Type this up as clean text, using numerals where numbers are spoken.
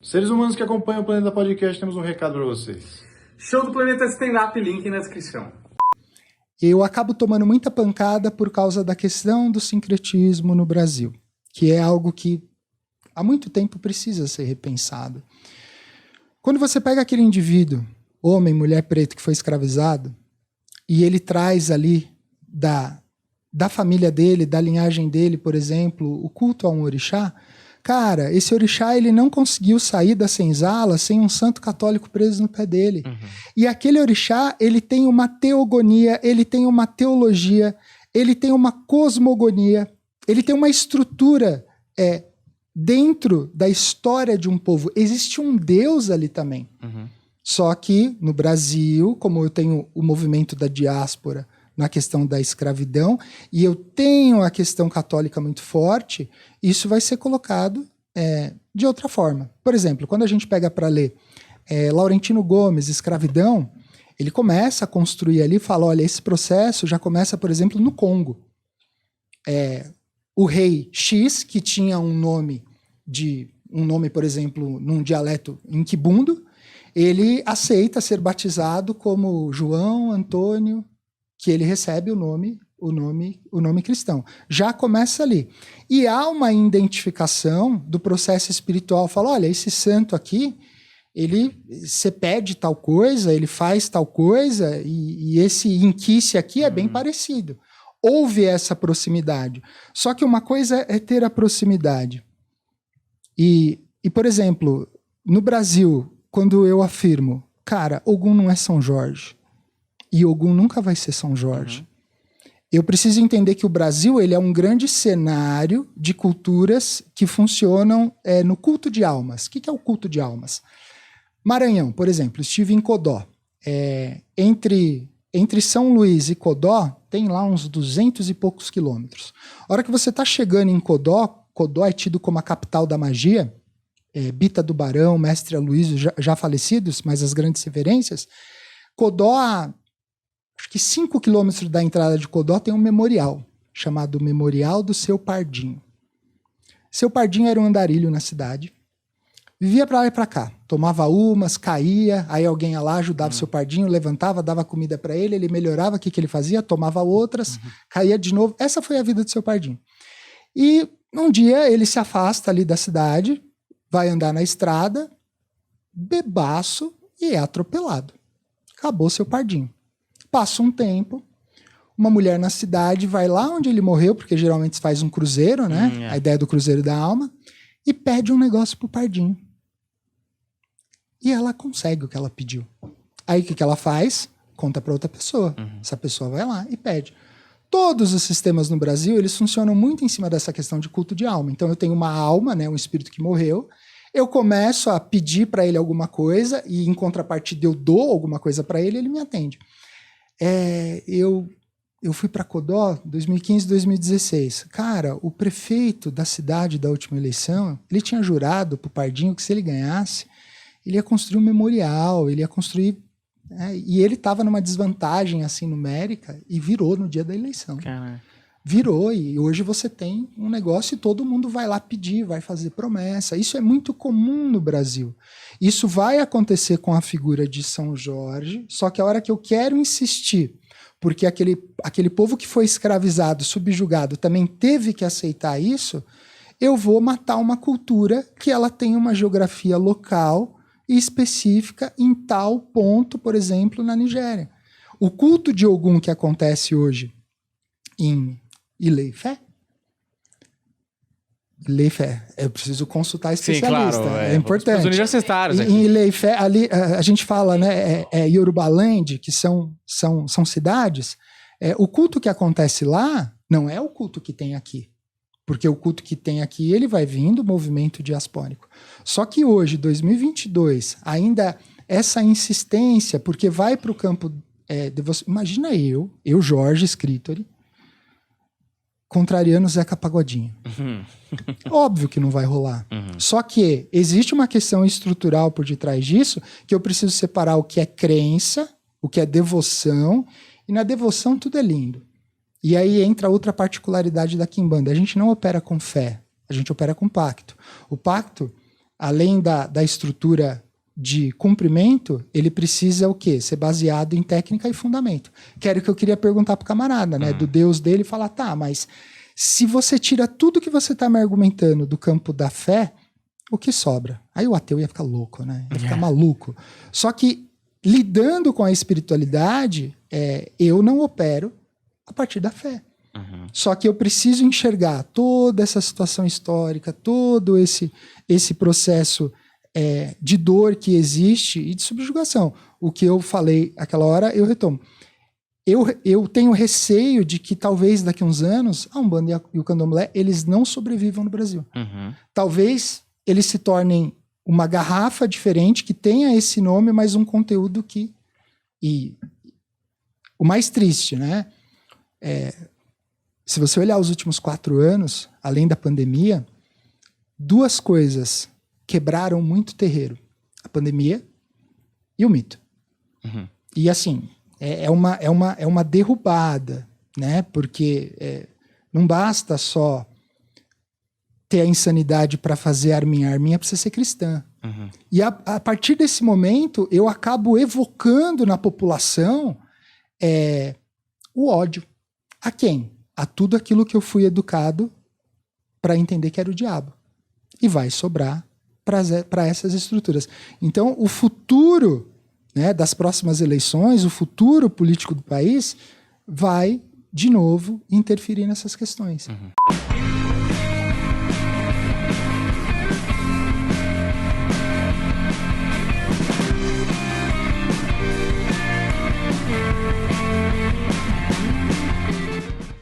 Seres humanos que acompanham o Planeta Podcast, temos um recado para vocês. Show do Planeta Stand-Up, link na descrição. Eu acabo tomando muita pancada por causa da questão do sincretismo no Brasil, que é algo que há muito tempo precisa ser repensado. Quando você pega aquele indivíduo, homem, mulher, preto, que foi escravizado, e ele traz ali da família dele, da linhagem dele, por exemplo, o culto a um orixá, cara, esse orixá ele não conseguiu sair da senzala sem um santo católico preso no pé dele. Uhum. E aquele orixá, ele tem uma teogonia, ele tem uma teologia, ele tem uma cosmogonia, ele tem uma estrutura dentro da história de um povo. Existe um Deus ali também. Uhum. Só que no Brasil, como eu tenho o movimento da diáspora na questão da escravidão, e eu tenho a questão católica muito forte, isso vai ser colocado de outra forma. Por exemplo, quando a gente pega para ler Laurentino Gomes, Escravidão, ele começa a construir ali, fala, olha, esse processo já começa, por exemplo, no Congo. O rei X, que tinha um nome, por exemplo, num dialeto inquibundo, ele aceita ser batizado como João Antônio, que ele recebe o nome cristão. Já começa ali. E há uma identificação do processo espiritual. Fala, olha, esse santo aqui, você pede tal coisa, ele faz tal coisa, e esse inquice aqui é bem parecido. Houve essa proximidade. Só que uma coisa é ter a proximidade. E por exemplo, no Brasil, quando eu afirmo, cara, Ogum não é São Jorge, e Ogum nunca vai ser São Jorge. Uhum. Eu preciso entender que o Brasil ele é um grande cenário de culturas que funcionam no culto de almas. O que é o culto de almas? Maranhão, por exemplo, estive em Codó. Entre São Luís e Codó, tem lá uns 200 e poucos quilômetros. A hora que você está chegando em Codó é tido como a capital da magia, Bita do Barão, Mestre Aloysio, já falecidos, mas as grandes referências. Codó, acho que 5 quilômetros da entrada de Codó tem um memorial, chamado Memorial do Seu Pardinho. Seu Pardinho era um andarilho na cidade, vivia para lá e para cá, tomava umas, caía, aí alguém ia lá, ajudava o Seu Pardinho, levantava, dava comida para ele melhorava, o que ele fazia? Tomava outras, caía de novo. Essa foi a vida do Seu Pardinho. E um dia ele se afasta ali da cidade, vai andar na estrada, bebaço, e é atropelado. Acabou Seu Pardinho. Passa um tempo, uma mulher na cidade vai lá onde ele morreu, porque geralmente se faz um cruzeiro, né? A ideia do cruzeiro da alma, e pede um negócio pro Pardinho. E ela consegue o que ela pediu. Aí o que ela faz? Conta para outra pessoa. Essa pessoa vai lá e pede. Todos os sistemas no Brasil, eles funcionam muito em cima dessa questão de culto de alma. Então eu tenho uma alma, né, um espírito que morreu, eu começo a pedir para ele alguma coisa e em contrapartida eu dou alguma coisa para ele, ele me atende. Eu fui para Codó 2015, 2016. Cara, o prefeito da cidade da última eleição, ele tinha jurado pro Pardinho que se ele ganhasse, ele ia construir um memorial, ele ia construir... e ele estava numa desvantagem assim numérica e virou no dia da eleição. Caramba. Virou, e hoje você tem um negócio e todo mundo vai lá pedir, vai fazer promessa. Isso é muito comum no Brasil. Isso vai acontecer com a figura de São Jorge, só que a hora que eu quero insistir, porque aquele povo que foi escravizado, subjugado, também teve que aceitar isso, eu vou matar uma cultura que ela tem uma geografia local e específica em tal ponto, por exemplo, na Nigéria. O culto de Ogum que acontece hoje em Ilé-Ifé, eu preciso consultar especialista. Sim, claro, é importante. Os universitários aqui. Em Ilé-Ifé, ali a gente fala, né, Yorubaland, que são cidades. O culto que acontece lá não é o culto que tem aqui. Porque o culto que tem aqui, ele vai vindo do movimento diaspórico. Só que hoje, 2022, ainda essa insistência, porque vai para o campo de você. Imagina eu, Jorge Scritori, contrariando Zeca Pagodinho. Óbvio que não vai rolar. Só que existe uma questão estrutural por detrás disso, que eu preciso separar o que é crença, o que é devoção, e na devoção tudo é lindo. E aí entra outra particularidade da Quimbanda. A gente não opera com fé, a gente opera com pacto. O pacto além da estrutura de cumprimento, ele precisa o quê? Ser baseado em técnica e fundamento. Que era o que eu queria perguntar pro camarada, né? Do Deus dele, falar, tá, mas se você tira tudo que você tá me argumentando do campo da fé, o que sobra? Aí o ateu ia ficar louco, né? Ia ficar maluco. Só que, lidando com a espiritualidade, eu não opero a partir da fé. Só que eu preciso enxergar toda essa situação histórica, todo esse processo de dor que existe e de subjugação. O que eu falei aquela hora, eu retomo. Eu tenho receio de que talvez daqui a uns anos a Umbanda e o Candomblé, eles não sobrevivam no Brasil. Talvez eles se tornem uma garrafa diferente que tenha esse nome, mas um conteúdo que... E o mais triste, né? Se você olhar os últimos 4 anos, além da pandemia, 2 coisas quebraram muito terreiro. A pandemia e o mito. E assim, é uma derrubada, né? Porque não basta só ter a insanidade para fazer arminha. A arminha precisa ser cristã. E a partir desse momento, eu acabo evocando na população o ódio. A quem? A tudo aquilo que eu fui educado para entender que era o diabo. E vai sobrar para essas estruturas. Então, o futuro, né, das próximas eleições, o futuro político do país vai, de novo, interferir nessas questões.